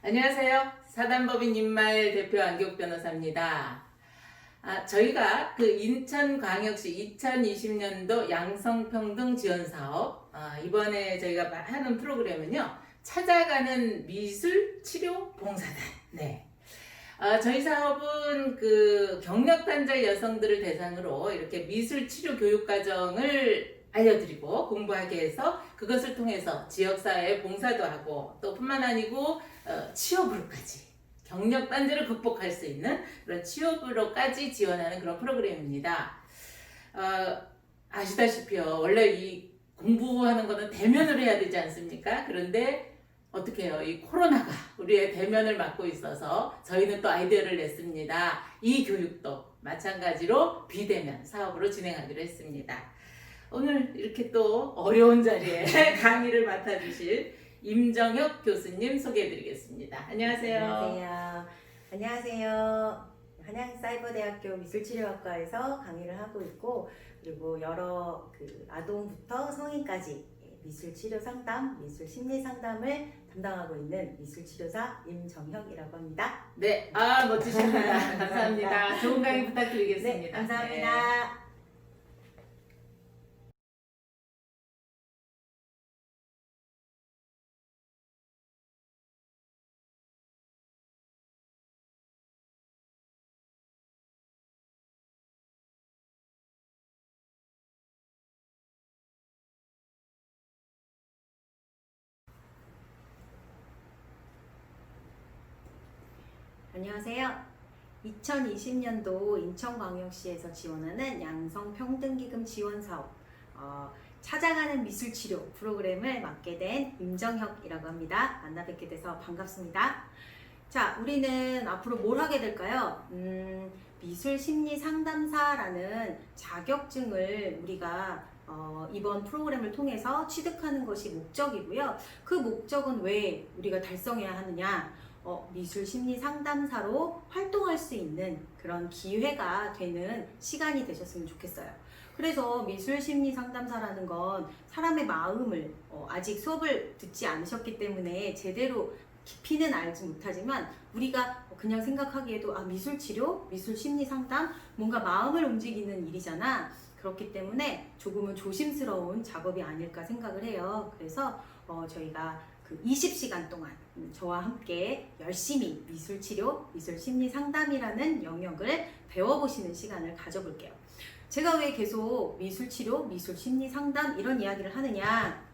안녕하세요. 사단법인 임마일 대표 안기옥 변호사입니다. 저희가 그 인천광역시 2020년도 양성평등 지원사업, 이번에 저희가 하는 프로그램은요, 찾아가는 미술 치료 봉사단. 네. 저희 사업은 그 경력단절 여성들을 대상으로 이렇게 미술 치료 교육 과정을 알려드리고 공부하게 해서 그것을 통해서 지역사회에 봉사도 하고 또 뿐만 아니고 취업으로까지 경력단절을 극복할 수 있는 그런 취업으로까지 지원하는 그런 프로그램입니다. 아시다시피요, 원래 이 공부하는 거는 대면으로 해야 되지 않습니까? 그런데 어떻게 해요? 이 코로나가 우리의 대면을 막고 있어서 저희는 또 아이디어를 냈습니다. 이 교육도 마찬가지로 비대면 사업으로 진행하기로 했습니다. 오늘 이렇게 또 어려운 자리에 강의를 맡아주실 임정혁 교수님 소개해드리겠습니다. 안녕하세요. 안녕하세요. 안녕하세요. 한양사이버대학교 미술치료학과에서 강의를 하고 있고, 그리고 여러 아동부터 성인까지 미술치료 상담, 미술심리 상담을 담당하고 있는 미술치료사 임정혁이라고 합니다. 네, 멋지십니다. 감사합니다. 좋은 강의 부탁드리겠습니다. 네, 감사합니다. 네. 안녕하세요. 2020년도 인천광역시에서 지원하는 양성평등기금 지원사업 찾아가는 미술치료 프로그램을 맡게 된 임정혁이라고 합니다. 만나 뵙게 돼서 반갑습니다. 자, 우리는 앞으로 뭘 하게 될까요? 미술심리상담사라는 자격증을 우리가 이번 프로그램을 통해서 취득하는 것이 목적이고요. 그 목적은 왜 우리가 달성해야 하느냐? 미술 심리 상담사로 활동할 수 있는 그런 기회가 되는 시간이 되셨으면 좋겠어요. 그래서 미술 심리 상담사라는 건 사람의 마음을 아직 수업을 듣지 않으셨기 때문에 제대로 깊이는 알지 못하지만 우리가 그냥 생각하기에도 미술 치료, 미술 심리 상담, 뭔가 마음을 움직이는 일이잖아. 그렇기 때문에 조금은 조심스러운 작업이 아닐까 생각을 해요. 그래서 저희가 20시간 동안 저와 함께 열심히 미술치료, 미술심리상담이라는 영역을 배워보시는 시간을 가져볼게요. 제가 왜 계속 미술치료, 미술심리상담 이런 이야기를 하느냐?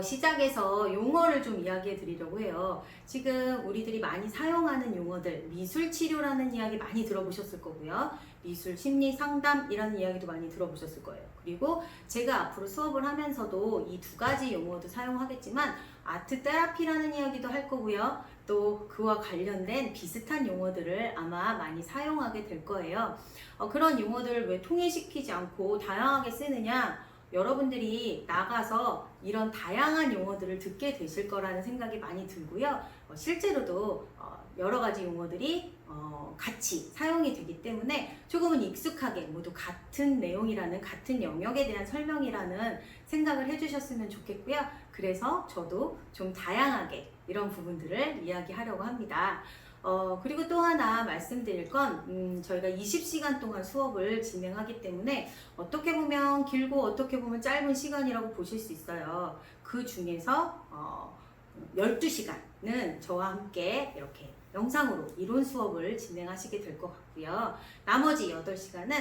시작에서 용어를 좀 이야기해 드리려고 해요. 지금 우리들이 많이 사용하는 용어들, 미술치료라는 이야기 많이 들어보셨을 거고요. 미술심리상담이라는 이야기도 많이 들어보셨을 거예요. 그리고 제가 앞으로 수업을 하면서도 이 두 가지 용어도 사용하겠지만 아트 테라피라는 이야기도 할 거고요. 또 그와 관련된 비슷한 용어들을 아마 많이 사용하게 될 거예요. 그런 용어들을 왜 통일시키지 않고 다양하게 쓰느냐? 여러분들이 나가서 이런 다양한 용어들을 듣게 되실 거라는 생각이 많이 들고요. 실제로도 여러 가지 용어들이 같이 사용이 되기 때문에 조금은 익숙하게 모두 같은 내용이라는, 같은 영역에 대한 설명이라는 생각을 해주셨으면 좋겠고요. 그래서 저도 좀 다양하게 이런 부분들을 이야기하려고 합니다. 그리고 또 하나 말씀드릴 건 저희가 20시간 동안 수업을 진행하기 때문에 어떻게 보면 길고 어떻게 보면 짧은 시간이라고 보실 수 있어요. 그 중에서 12시간은 저와 함께 이렇게 영상으로 이론 수업을 진행하시게 될 것 같고요. 나머지 8시간은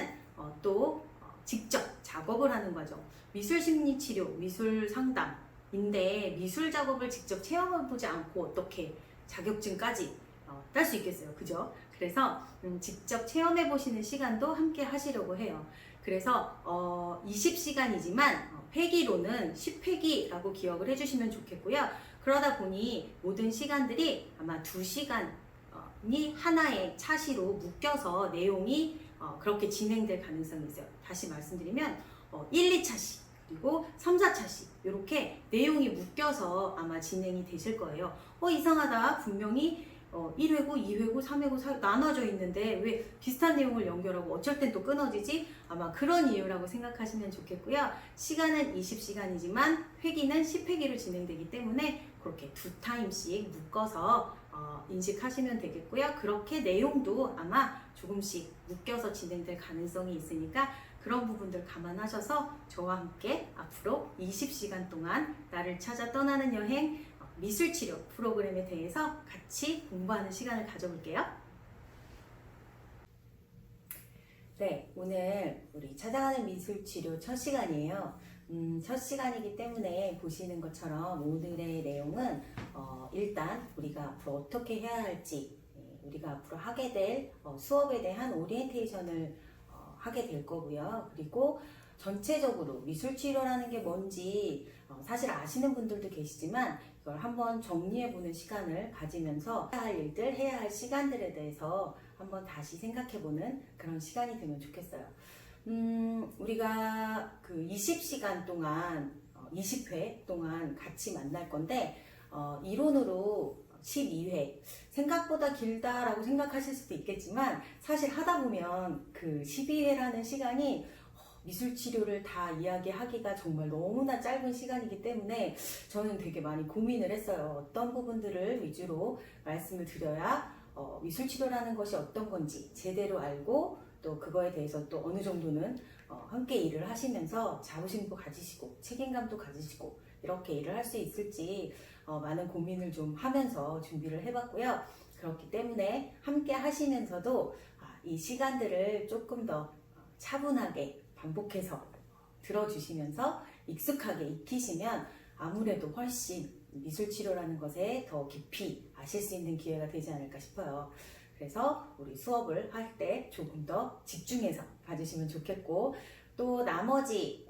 또 직접 작업을 하는 과정, 미술심리치료, 미술상담인데 미술 작업을 직접 체험해보지 않고 어떻게 자격증까지 딸 수 있겠어요. 그죠? 그래서 직접 체험해 보시는 시간도 함께 하시려고 해요. 그래서 20시간이지만 회기로는 10회기라고 기억을 해주시면 좋겠고요. 그러다 보니 모든 시간들이 아마 2시간이 하나의 차시로 묶여서 내용이 그렇게 진행될 가능성이 있어요. 다시 말씀드리면 1, 2차시 그리고 3, 4차시 이렇게 내용이 묶여서 아마 진행이 되실 거예요. 이상하다. 분명히 1회고, 2회고, 3회고, 4회 나눠져 있는데 왜 비슷한 내용을 연결하고 어쩔 땐 또 끊어지지? 아마 그런 이유라고 생각하시면 좋겠고요. 시간은 20시간이지만 회기는 10회기로 진행되기 때문에 그렇게 2타임씩 묶어서 인식하시면 되겠고요. 그렇게 내용도 아마 조금씩 묶여서 진행될 가능성이 있으니까 그런 부분들 감안하셔서 저와 함께 앞으로 20시간 동안 나를 찾아 떠나는 여행 미술치료 프로그램에 대해서 같이 공부하는 시간을 가져볼게요. 네, 오늘 우리 찾아가는 미술치료 첫 시간이에요. 첫 시간이기 때문에 보시는 것처럼 오늘의 내용은 일단 우리가 앞으로 어떻게 해야 할지, 우리가 앞으로 하게 될 수업에 대한 오리엔테이션을 하게 될 거고요. 그리고 전체적으로 미술치료라는 게 뭔지 사실 아시는 분들도 계시지만 이걸 한번 정리해보는 시간을 가지면서 해야 할 일들, 해야 할 시간들에 대해서 한번 다시 생각해보는 그런 시간이 되면 좋겠어요. 우리가 그 20시간 동안, 20회 동안 같이 만날 건데, 이론으로 12회. 생각보다 길다라고 생각하실 수도 있겠지만, 사실 하다 보면 그 12회라는 시간이 미술 치료를 다 이야기하기가 정말 너무나 짧은 시간이기 때문에 저는 되게 많이 고민을 했어요. 어떤 부분들을 위주로 말씀을 드려야 미술 치료라는 것이 어떤 건지 제대로 알고 또 그거에 대해서 또 어느 정도는 함께 일을 하시면서 자부심도 가지시고 책임감도 가지시고 이렇게 일을 할 수 있을지 많은 고민을 좀 하면서 준비를 해봤고요. 그렇기 때문에 함께 하시면서도 이 시간들을 조금 더 차분하게 반복해서 들어주시면서 익숙하게 익히시면 아무래도 훨씬 미술치료라는 것에 더 깊이 아실 수 있는 기회가 되지 않을까 싶어요. 그래서 우리 수업을 할 때 조금 더 집중해서 봐주시면 좋겠고, 또 나머지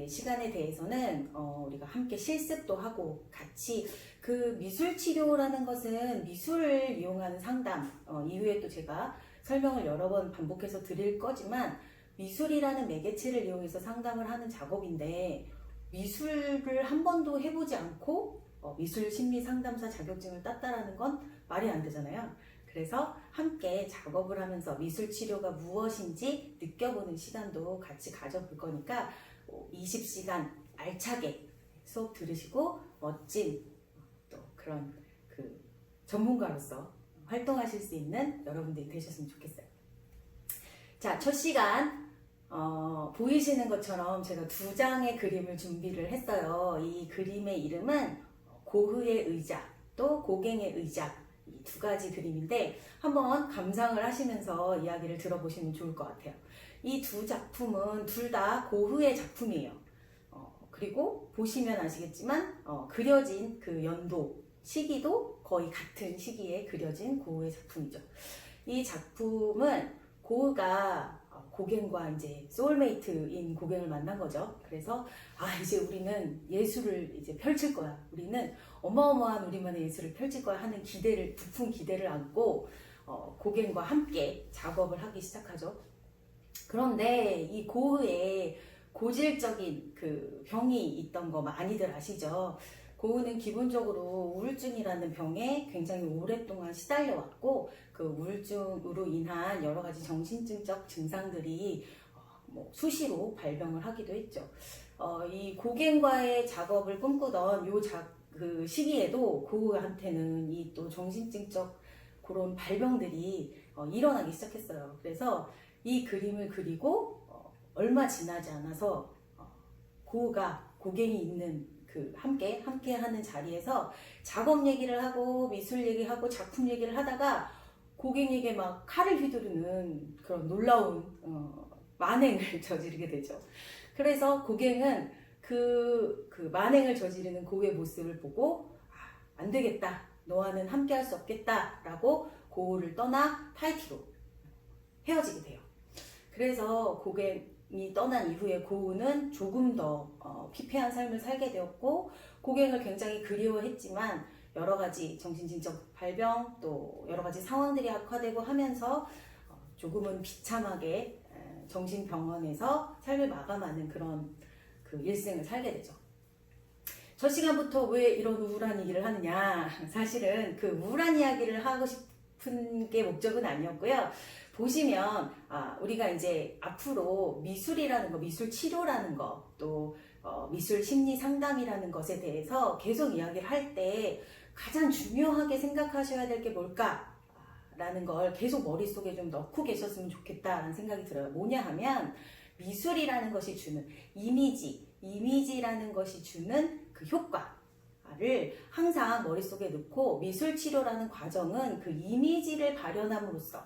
시간에 대해서는 우리가 함께 실습도 하고 같이 그 미술치료라는 것은 미술을 이용하는 상담, 이후에 또 제가 설명을 여러 번 반복해서 드릴 거지만 미술이라는 매개체를 이용해서 상담을 하는 작업인데 미술을 한 번도 해보지 않고 미술 심리 상담사 자격증을 땄다라는 건 말이 안 되잖아요. 그래서 함께 작업을 하면서 미술 치료가 무엇인지 느껴보는 시간도 같이 가져볼 거니까 20시간 알차게 수업 들으시고 멋진 또 그런 그 전문가로서 활동하실 수 있는 여러분들이 되셨으면 좋겠어요. 자, 첫 시간 보이시는 것처럼 제가 2장의 그림을 준비를 했어요. 이 그림의 이름은 고흐의 의자, 또 고갱의 의자, 이 2가지 그림인데 한번 감상을 하시면서 이야기를 들어보시면 좋을 것 같아요. 이 2 작품은 둘 다 고흐의 작품이에요. 그리고 보시면 아시겠지만 그려진 그 연도, 시기도 거의 같은 시기에 그려진 고흐의 작품이죠. 이 작품은 고흐가 고갱과 이제 소울메이트인 고갱을 만난 거죠. 그래서 이제 우리는 예술을 이제 펼칠 거야. 우리는 어마어마한 우리만의 예술을 펼칠 거야 하는 기대를, 부푼 기대를 안고 고갱과 함께 작업을 하기 시작하죠. 그런데 이 고흐의 고질적인 그 병이 있던 거 많이들 아시죠? 고흐는 기본적으로 우울증이라는 병에 굉장히 오랫동안 시달려 왔고 그 우울증으로 인한 여러 가지 정신증적 증상들이 수시로 발병을 하기도 했죠. 이 고갱과의 작업을 꿈꾸던 그 시기에도 고흐한테는 이 또 정신증적 그런 발병들이 일어나기 시작했어요. 그래서 이 그림을 그리고 얼마 지나지 않아서 고흐가 고갱이 있는 그 함께 하는 자리에서 작업 얘기를 하고 미술 얘기하고 작품 얘기를 하다가 고갱에게 막 칼을 휘두르는 그런 놀라운 만행을 저지르게 되죠. 그래서 고갱은 그 만행을 저지르는 고흐의 모습을 보고 안 되겠다, 너와는 함께 할 수 없겠다 라고 고흐를 떠나 타이티로 헤어지게 돼요. 그래서 고갱이 떠난 이후에 고흐는 조금 더 피폐한 삶을 살게 되었고 고갱을 굉장히 그리워했지만 여러 가지 정신증적 발병 또 여러 가지 상황들이 악화되고 하면서 조금은 비참하게 정신병원에서 삶을 마감하는 그런 그 일생을 살게 되죠. 첫 시간부터 왜 이런 우울한 얘기를 하느냐, 사실은 그 우울한 이야기를 하고 싶은 게 목적은 아니었고요. 보시면 우리가 이제 앞으로 미술이라는 거, 미술 치료라는 거, 또 미술 심리 상담이라는 것에 대해서 계속 이야기를 할 때 가장 중요하게 생각하셔야 될 게 뭘까? 라는 걸 계속 머릿속에 좀 넣고 계셨으면 좋겠다라는 생각이 들어요. 뭐냐 하면 미술이라는 것이 주는 이미지라는 것이 주는 그 효과를 항상 머릿속에 넣고 미술 치료라는 과정은 그 이미지를 발현함으로써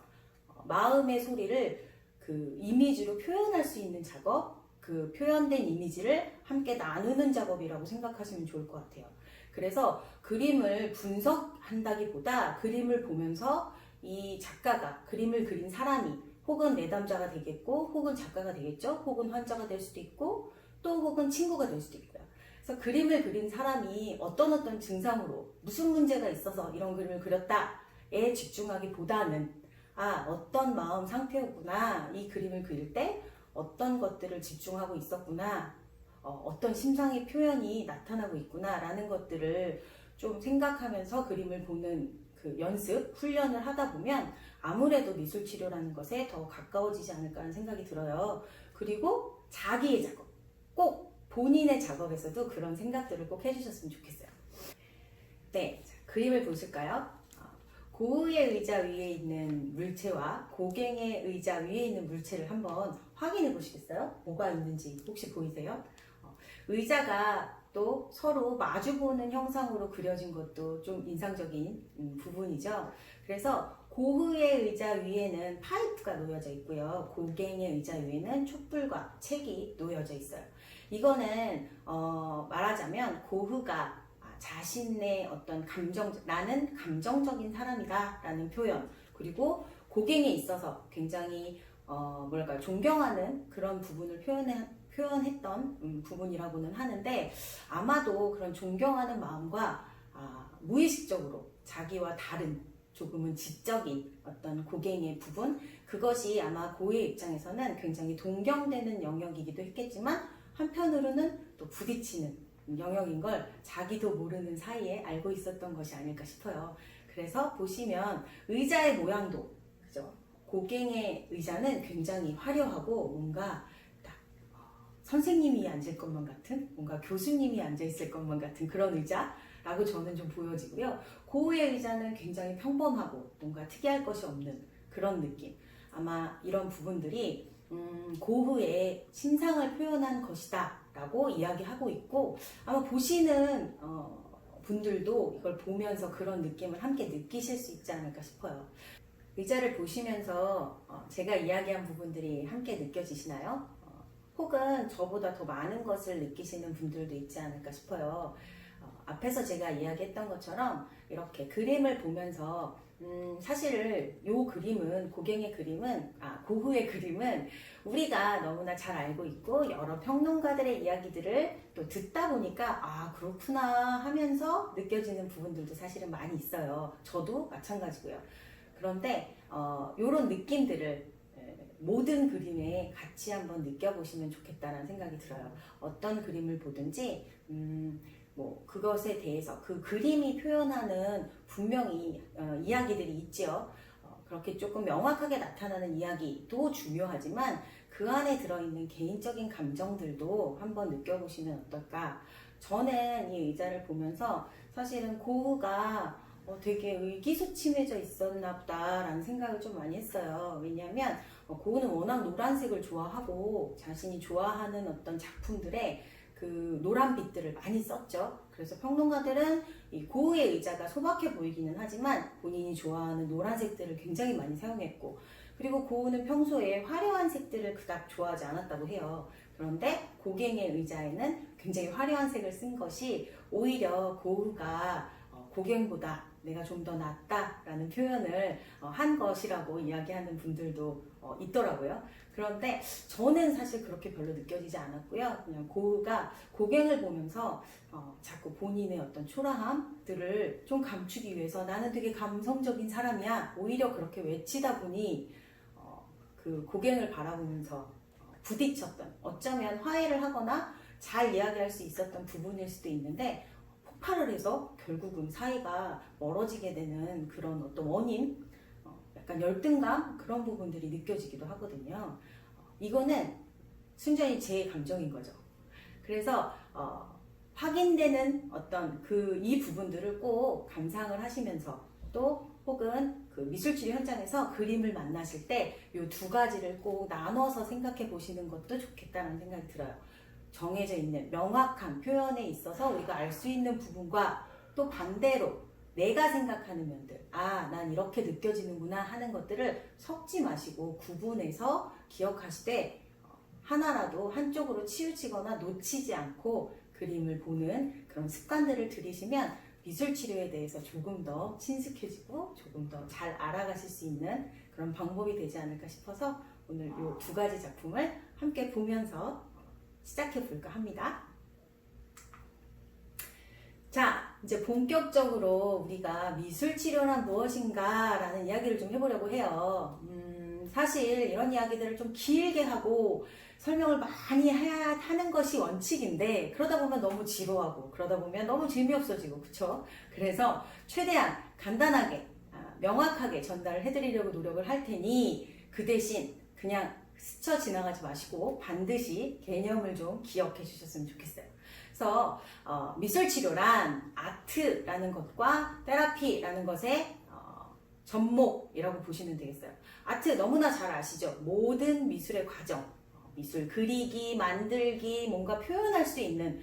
마음의 소리를 그 이미지로 표현할 수 있는 작업, 그 표현된 이미지를 함께 나누는 작업이라고 생각하시면 좋을 것 같아요. 그래서 그림을 분석한다기보다 그림을 보면서 이 작가가 그림을 그린 사람이 혹은 내담자가 되겠고 혹은 작가가 되겠죠. 혹은 환자가 될 수도 있고 또 혹은 친구가 될 수도 있고요. 그래서 그림을 그린 사람이 어떤 증상으로 무슨 문제가 있어서 이런 그림을 그렸다에 집중하기보다는 어떤 마음 상태였구나, 이 그림을 그릴 때 어떤 것들을 집중하고 있었구나, 어떤 심상의 표현이 나타나고 있구나 라는 것들을 좀 생각하면서 그림을 보는 그 연습, 훈련을 하다 보면 아무래도 미술치료라는 것에 더 가까워지지 않을까 하는 생각이 들어요. 그리고 자기의 작업, 꼭 본인의 작업에서도 그런 생각들을 꼭 해주셨으면 좋겠어요. 네, 자, 그림을 보실까요? 고의 의자 위에 있는 물체와 고갱의 의자 위에 있는 물체를 한번 확인해 보시겠어요? 뭐가 있는지 혹시 보이세요? 의자가 또 서로 마주보는 형상으로 그려진 것도 좀 인상적인 부분이죠. 그래서 고의 의자 위에는 파이프가 놓여져 있고요. 고갱의 의자 위에는 촛불과 책이 놓여져 있어요. 이거는 말하자면 고흐가 자신의 어떤 나는 감정적인 사람이다 라는 표현, 그리고 고갱에 있어서 굉장히 존경하는 그런 부분을 표현했던 부분이라고는 하는데, 아마도 그런 존경하는 마음과 무의식적으로 자기와 다른 조금은 지적인 어떤 고갱의 부분, 그것이 아마 고의 입장에서는 굉장히 동경되는 영역이기도 했겠지만 한편으로는 또 부딪히는 영역인 걸 자기도 모르는 사이에 알고 있었던 것이 아닐까 싶어요. 그래서 보시면 의자의 모양도, 그죠? 고갱의 의자는 굉장히 화려하고 뭔가 선생님이 앉을 것만 같은, 뭔가 교수님이 앉아 있을 것만 같은 그런 의자라고 저는 좀 보여지고요. 고의 의자는 굉장히 평범하고 뭔가 특이할 것이 없는 그런 느낌. 아마 이런 부분들이 고흐의 심상을 표현한 것이다 라고 이야기하고 있고, 아마 보시는 분들도 이걸 보면서 그런 느낌을 함께 느끼실 수 있지 않을까 싶어요. 의자를 보시면서 제가 이야기한 부분들이 함께 느껴지시나요? 혹은 저보다 더 많은 것을 느끼시는 분들도 있지 않을까 싶어요. 앞에서 제가 이야기했던 것처럼 이렇게 그림을 보면서 사실 요 그림은, 고갱의 그림은, 고흐의 그림은 우리가 너무나 잘 알고 있고 여러 평론가들의 이야기들을 또 듣다 보니까 그렇구나 하면서 느껴지는 부분들도 사실은 많이 있어요. 저도 마찬가지고요. 그런데 요런 느낌들을 모든 그림에 같이 한번 느껴보시면 좋겠다는 생각이 들어요. 어떤 그림을 보든지 그것에 대해서 그 그림이 표현하는 분명히 이야기들이 있지요. 그렇게 조금 명확하게 나타나는 이야기도 중요하지만 그 안에 들어있는 개인적인 감정들도 한번 느껴보시면 어떨까. 저는 이 의자를 보면서 사실은 고흐가 되게 의기소침해져 있었나 보다라는 생각을 좀 많이 했어요. 왜냐하면 고흐는 워낙 노란색을 좋아하고 자신이 좋아하는 어떤 작품들에 그 노란빛들을 많이 썼죠. 그래서 평론가들은 이 고흐의 의자가 소박해 보이기는 하지만 본인이 좋아하는 노란색들을 굉장히 많이 사용했고, 그리고 고흐는 평소에 화려한 색들을 그닥 좋아하지 않았다고 해요. 그런데 고갱의 의자에는 굉장히 화려한 색을 쓴 것이 오히려 고흐가 고갱보다 내가 좀 더 낫다라는 표현을 한 것이라고 이야기하는 분들도 있더라고요. 그런데 저는 사실 그렇게 별로 느껴지지 않았고요. 그냥 고흐가 고갱을 보면서 자꾸 본인의 어떤 초라함들을 좀 감추기 위해서 나는 되게 감성적인 사람이야, 오히려 그렇게 외치다 보니 그 고갱을 바라보면서 부딪혔던, 어쩌면 화해를 하거나 잘 이야기할 수 있었던 부분일 수도 있는데 폭발을 해서 결국은 사이가 멀어지게 되는 그런 어떤 원인, 약간 열등감, 그런 부분들이 느껴지기도 하거든요. 이거는 순전히 제 감정인 거죠. 그래서 확인되는 어떤 이 부분들을 꼭 감상을 하시면서 또 혹은 그 미술치료 현장에서 그림을 만나실 때 이 두 가지를 꼭 나눠서 생각해 보시는 것도 좋겠다는 생각이 들어요. 정해져 있는 명확한 표현에 있어서 우리가 알 수 있는 부분과 또 반대로 내가 생각하는 면들, 난 이렇게 느껴지는구나 하는 것들을 섞지 마시고 구분해서 기억하시되 하나라도 한쪽으로 치우치거나 놓치지 않고 그림을 보는 그런 습관들을 들이시면 미술치료에 대해서 조금 더 친숙해지고 조금 더 잘 알아가실 수 있는 그런 방법이 되지 않을까 싶어서 오늘 이 두 가지 작품을 함께 보면서 시작해 볼까 합니다. 자, 이제 본격적으로 우리가 미술치료란 무엇인가 라는 이야기를 좀 해보려고 해요. 사실 이런 이야기들을 좀 길게 하고 설명을 많이 하는 것이 원칙인데 그러다 보면 너무 지루하고 그러다 보면 너무 재미없어지고 그쵸? 그래서 최대한 간단하게 명확하게 전달을 해드리려고 노력을 할 테니 그 대신 그냥 스쳐 지나가지 마시고 반드시 개념을 좀 기억해 주셨으면 좋겠어요. 그래서 미술치료란 아트라는 것과 테라피라는 것의 접목이라고 보시면 되겠어요. 아트 너무나 잘 아시죠? 모든 미술의 과정, 미술 그리기, 만들기, 뭔가 표현할 수 있는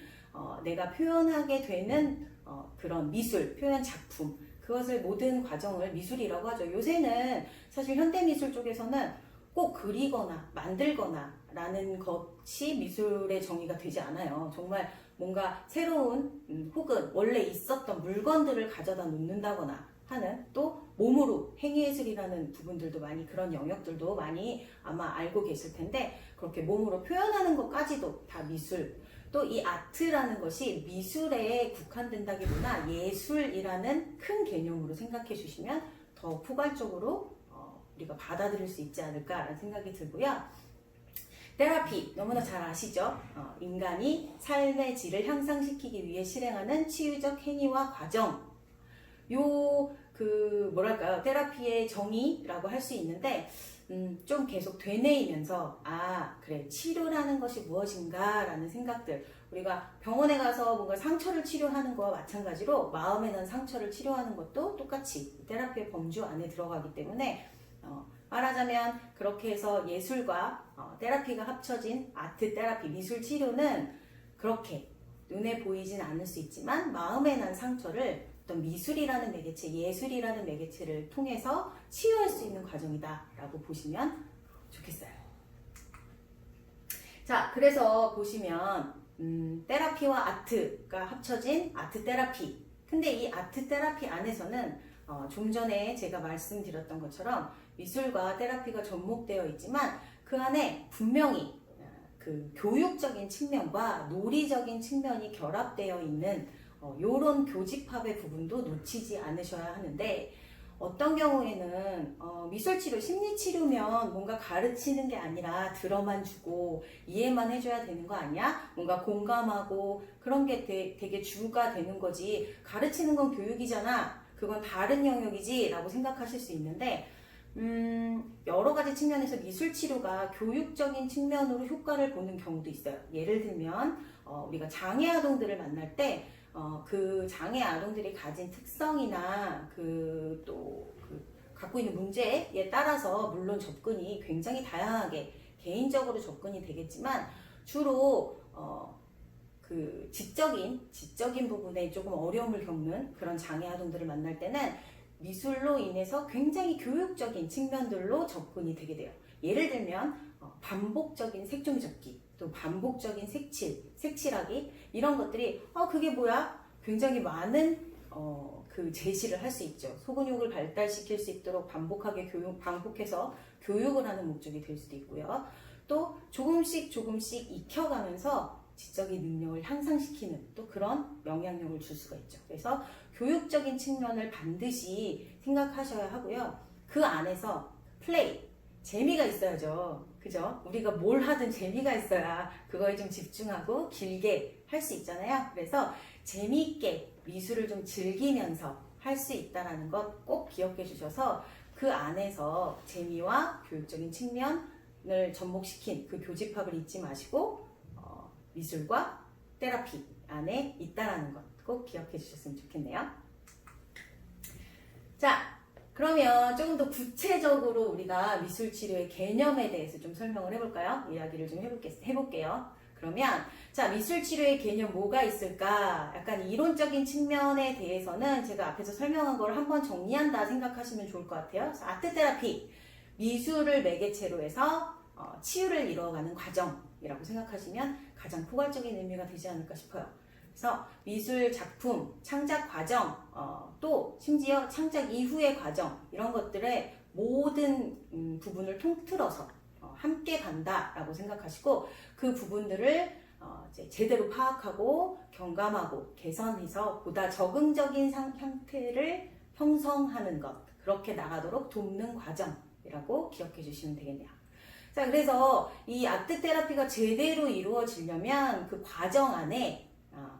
내가 표현하게 되는 그런 미술, 표현 작품, 그것을 모든 과정을 미술이라고 하죠. 요새는 사실 현대미술 쪽에서는 꼭 그리거나 만들거나 라는 것이 미술의 정의가 되지 않아요. 정말 뭔가 새로운 혹은 원래 있었던 물건들을 가져다 놓는다거나 하는, 또 몸으로 행위예술이라는 부분들도 많이, 그런 영역들도 많이 아마 알고 계실 텐데 그렇게 몸으로 표현하는 것까지도 다 미술. 또 이 아트라는 것이 미술에 국한된다기보다 예술이라는 큰 개념으로 생각해 주시면 더 포괄적으로 우리가 받아들일 수 있지 않을까라는 생각이 들고요. 테라피 너무나 잘 아시죠? 인간이 삶의 질을 향상시키기 위해 실행하는 치유적 행위와 과정. 뭐랄까요? 테라피의 정의라고 할 수 있는데, 좀 계속 되뇌이면서, 그래, 치료라는 것이 무엇인가? 라는 생각들. 우리가 병원에 가서 뭔가 상처를 치료하는 거와 마찬가지로 마음에 난 상처를 치료하는 것도 똑같이 테라피의 범주 안에 들어가기 때문에, 말하자면 그렇게 해서 예술과 테라피가 합쳐진 아트 테라피, 미술 치료는 그렇게 눈에 보이진 않을 수 있지만 마음에 난 상처를 어떤 미술이라는 매개체, 예술이라는 매개체를 통해서 치유할 수 있는 과정이다 라고 보시면 좋겠어요. 자, 그래서 보시면 테라피와 아트가 합쳐진 아트 테라피. 근데 이 아트 테라피 안에서는 좀 전에 제가 말씀드렸던 것처럼 미술과 테라피가 접목되어 있지만 그 안에 분명히 그 교육적인 측면과 놀이적인 측면이 결합되어 있는 요런 교집합의 부분도 놓치지 않으셔야 하는데, 어떤 경우에는 미술치료, 심리치료면 뭔가 가르치는 게 아니라 들어만 주고 이해만 해줘야 되는 거 아니야? 뭔가 공감하고 그런 게 되게 주가 되는 거지, 가르치는 건 교육이잖아, 그건 다른 영역이지 라고 생각하실 수 있는데, 여러 가지 측면에서 미술치료가 교육적인 측면으로 효과를 보는 경우도 있어요. 예를 들면 우리가 장애 아동들을 만날 때 그 장애 아동들이 가진 특성이나 갖고 있는 문제에 따라서 물론 접근이 굉장히 다양하게 개인적으로 접근이 되겠지만, 주로 그 지적인 부분에 조금 어려움을 겪는 그런 장애 아동들을 만날 때는 미술로 인해서 굉장히 교육적인 측면들로 접근이 되게 돼요. 예를 들면 반복적인 색종 접기, 또 반복적인 색칠하기, 이런 것들이 그게 뭐야? 굉장히 많은 그 제시를 할 수 있죠. 소근육을 발달시킬 수 있도록 반복해서 교육을 하는 목적이 될 수도 있고요. 또 조금씩 익혀가면서 지적인 능력을 향상시키는 또 그런 영향력을 줄 수가 있죠. 그래서 교육적인 측면을 반드시 생각하셔야 하고요. 그 안에서 플레이, 재미가 있어야죠. 그죠? 우리가 뭘 하든 재미가 있어야 그거에 좀 집중하고 길게 할 수 있잖아요. 그래서 재미있게 미술을 좀 즐기면서 할 수 있다는 것 꼭 기억해 주셔서 그 안에서 재미와 교육적인 측면을 접목시킨 그 교집합을 잊지 마시고 미술과 테라피 안에 있다라는 것 꼭 기억해 주셨으면 좋겠네요. 자, 그러면 조금 더 구체적으로 우리가 미술치료의 개념에 대해서 좀 설명을 해볼까요? 이야기를 좀 해볼게요. 그러면 자, 미술치료의 개념 뭐가 있을까? 약간 이론적인 측면에 대해서는 제가 앞에서 설명한 걸 한번 정리한다 생각하시면 좋을 것 같아요. 아트 테라피, 미술을 매개체로 해서 치유를 이루어가는 과정이라고 생각하시면 가장 포괄적인 의미가 되지 않을까 싶어요. 그래서 미술 작품, 창작 과정, 또 심지어 창작 이후의 과정 이런 것들의 모든 부분을 통틀어서 함께 간다라고 생각하시고 그 부분들을 이제 제대로 파악하고 경감하고 개선해서 보다 적응적인 형태를 형성하는 것, 그렇게 나가도록 돕는 과정이라고 기억해 주시면 되겠네요. 자, 그래서 이 아트 테라피가 제대로 이루어지려면 그 과정 안에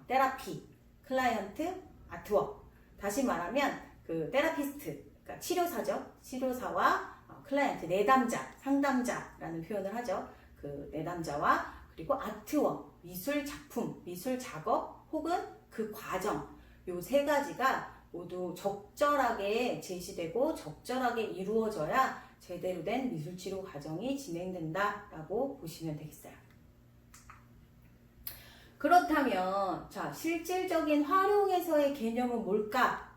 테라피, 클라이언트, 아트워크, 다시 말하면 그 테라피스트, 그러니까 치료사죠. 치료사와 클라이언트, 내담자, 상담자라는 표현을 하죠. 그 내담자와 그리고 아트워크, 미술 작품, 미술 작업 혹은 그 과정, 요 세 가지가 모두 적절하게 제시되고 적절하게 이루어져야 제대로 된 미술치료 과정이 진행된다라고 보시면 되겠어요. 그렇다면 자, 실질적인 활용에서의 개념은 뭘까?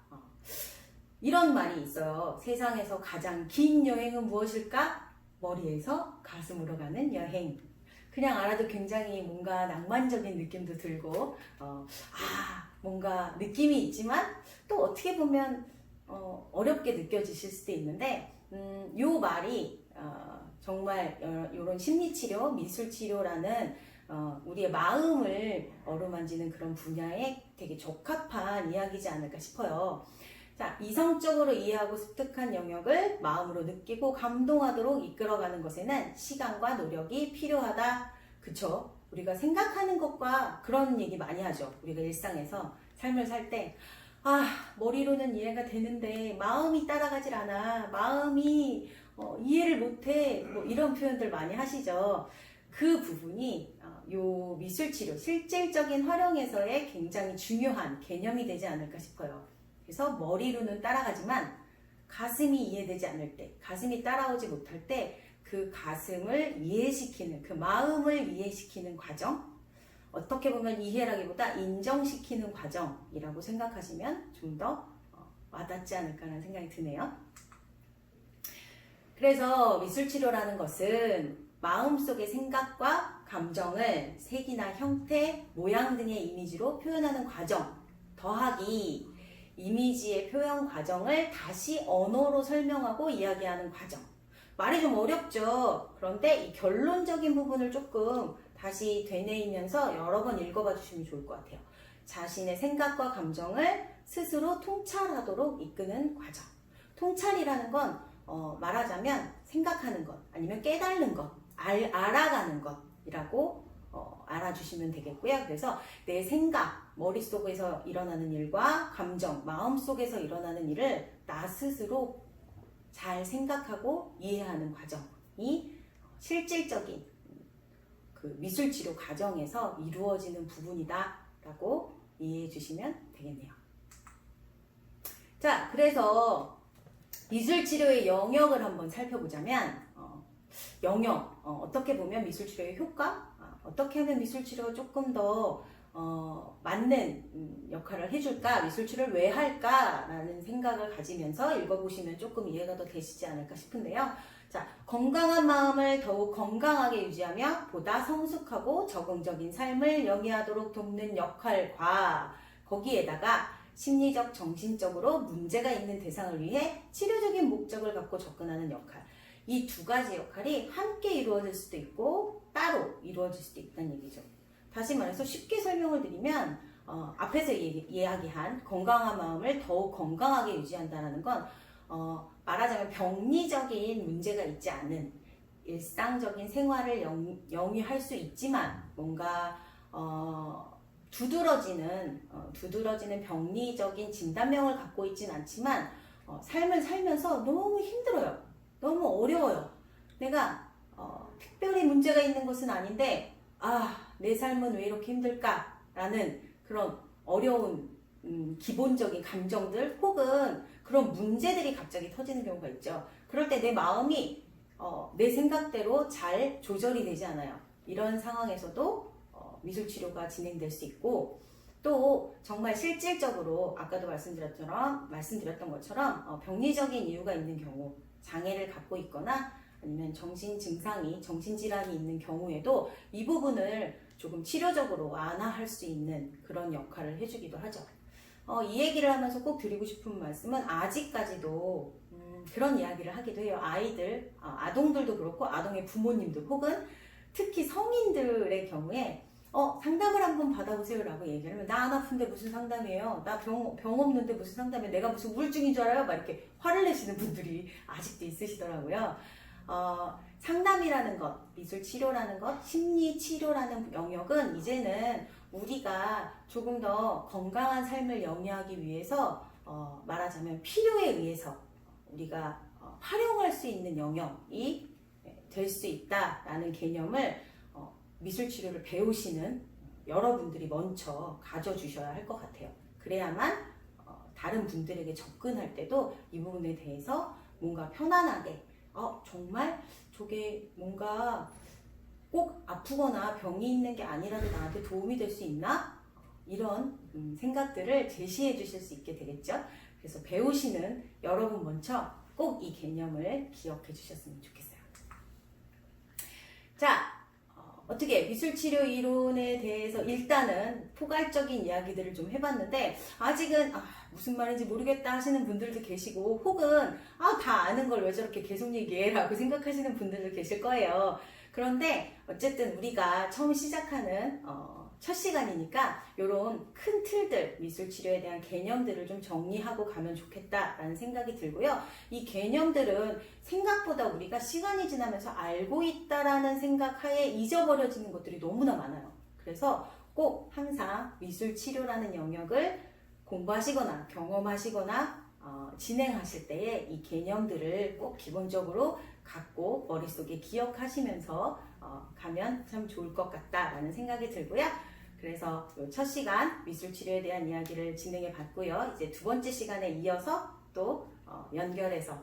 이런 말이 있어요. 세상에서 가장 긴 여행은 무엇일까? 머리에서 가슴으로 가는 여행. 그냥 알아도 굉장히 뭔가 낭만적인 느낌도 들고 뭔가 느낌이 있지만 또 어떻게 보면 어렵게 느껴지실 수도 있는데 요 말이 정말 이런 심리치료, 미술치료라는 우리의 마음을 어루만지는 그런 분야에 되게 적합한 이야기지 않을까 싶어요. 자, 이성적으로 이해하고 습득한 영역을 마음으로 느끼고 감동하도록 이끌어가는 것에는 시간과 노력이 필요하다. 그쵸? 우리가 생각하는 것과 그런 얘기 많이 하죠. 우리가 일상에서 삶을 살 때 머리로는 이해가 되는데 마음이 따라가질 않아. 마음이 이해를 못해. 뭐 이런 표현들 많이 하시죠. 그 부분이 요 미술치료, 실질적인 활용에서의 굉장히 중요한 개념이 되지 않을까 싶어요. 그래서 머리로는 따라가지만 가슴이 이해되지 않을 때, 가슴이 따라오지 못할 때 그 가슴을 이해시키는, 그 마음을 이해시키는 과정, 어떻게 보면 이해라기보다 인정시키는 과정이라고 생각하시면 좀 더 와닿지 않을까라는 생각이 드네요. 그래서 미술치료라는 것은 마음속의 생각과 감정을 색이나 형태, 모양 등의 이미지로 표현하는 과정, 더하기 이미지의 표현 과정을 다시 언어로 설명하고 이야기하는 과정. 말이 좀 어렵죠. 그런데 이 결론적인 부분을 조금 다시 되뇌이면서 여러 번 읽어봐 주시면 좋을 것 같아요. 자신의 생각과 감정을 스스로 통찰하도록 이끄는 과정. 통찰이라는 건 말하자면 생각하는 것 아니면 깨닫는 것, 알아가는 것이라고 알아주시면 되겠고요. 그래서 내 생각, 머릿속에서 일어나는 일과 감정, 마음속에서 일어나는 일을 나 스스로 잘 생각하고 이해하는 과정이 실질적인 그 미술치료 과정에서 이루어지는 부분이다 라고 이해해 주시면 되겠네요. 자, 그래서 미술치료의 영역을 한번 살펴보자면 영역, 어떻게 보면 미술치료의 효과, 어떻게 하면 미술치료가 조금 더 맞는 역할을 해줄까, 미술치료를 왜 할까 라는 생각을 가지면서 읽어보시면 조금 이해가 더 되시지 않을까 싶은데요. 자, 건강한 마음을 더욱 건강하게 유지하며 보다 성숙하고 적응적인 삶을 영위하도록 돕는 역할과 거기에다가 심리적, 정신적으로 문제가 있는 대상을 위해 치료적인 목적을 갖고 접근하는 역할, 이 두 가지 역할이 함께 이루어질 수도 있고 따로 이루어질 수도 있다는 얘기죠. 다시 말해서 쉽게 설명을 드리면 앞에서 이야기한 건강한 마음을 더욱 건강하게 유지한다는 건 말하자면 병리적인 문제가 있지 않은 일상적인 생활을 영위할 수 있지만 뭔가 두드러지는 병리적인 진단명을 갖고 있진 않지만 삶을 살면서 너무 힘들어요. 너무 어려워요. 내가 특별히 문제가 있는 것은 아닌데 내 삶은 왜 이렇게 힘들까? 라는 그런 어려운 기본적인 감정들 혹은 그런 문제들이 갑자기 터지는 경우가 있죠. 그럴 때 내 마음이 내 생각대로 잘 조절이 되지 않아요. 이런 상황에서도 미술치료가 진행될 수 있고, 또 정말 실질적으로 아까도 말씀드렸던 것처럼 병리적인 이유가 있는 경우, 장애를 갖고 있거나 아니면 정신질환이 있는 경우에도 이 부분을 조금 치료적으로 완화할 수 있는 그런 역할을 해주기도 하죠. 이 얘기를 하면서 꼭 드리고 싶은 말씀은 아직까지도 그런 이야기를 하기도 해요. 아동들도 그렇고 아동의 부모님들 혹은 특히 성인들의 경우에 상담을 한번 받아보세요 라고 얘기를 하면 나 안 아픈데 무슨 상담이에요? 나 병 없는데 무슨 상담이에요? 내가 무슨 우울증인 줄 알아요? 막 이렇게 화를 내시는 분들이 아직도 있으시더라고요. 상담이라는 것, 미술치료라는 것, 심리치료라는 영역은 이제는 우리가 조금 더 건강한 삶을 영위하기 위해서 말하자면 필요에 의해서 우리가 활용할 수 있는 영역이 될 수 있다라는 개념을 미술치료를 배우시는 여러분들이 먼저 가져주셔야 할 것 같아요. 그래야만 다른 분들에게 접근할 때도 이 부분에 대해서 뭔가 편안하게 정말 저게 뭔가 꼭 아프거나 병이 있는 게 아니라도 나한테 도움이 될 수 있나? 이런 생각들을 제시해 주실 수 있게 되겠죠. 그래서 배우시는 여러분 먼저 꼭 이 개념을 기억해 주셨으면 좋겠어요. 자, 어떻게 미술치료 이론에 대해서 일단은 포괄적인 이야기들을 좀 해봤는데 아직은 무슨 말인지 모르겠다 하시는 분들도 계시고 혹은 다 아는 걸 왜 저렇게 계속 얘기해 라고 생각하시는 분들도 계실 거예요. 그런데 어쨌든 우리가 처음 시작하는 첫 시간이니까 이런 큰 틀들, 미술치료에 대한 개념들을 좀 정리하고 가면 좋겠다라는 생각이 들고요. 이 개념들은 생각보다 우리가 시간이 지나면서 알고 있다라는 생각하에 잊어버려지는 것들이 너무나 많아요. 그래서 꼭 항상 미술치료라는 영역을 공부하시거나 경험하시거나 진행하실 때에 이 개념들을 꼭 기본적으로 갖고 머릿속에 기억하시면서 가면 참 좋을 것 같다라는 생각이 들고요. 그래서 첫 시간 미술치료에 대한 이야기를 진행해 봤고요. 이제 두 번째 시간에 이어서 또 연결해서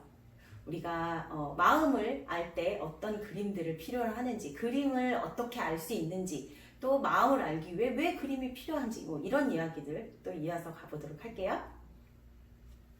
우리가 마음을 알 때 어떤 그림들을 필요로 하는지, 그림을 어떻게 알 수 있는지, 또 마음을 알기 위해 왜 그림이 필요한지 이런 이야기들 또 이어서 가보도록 할게요.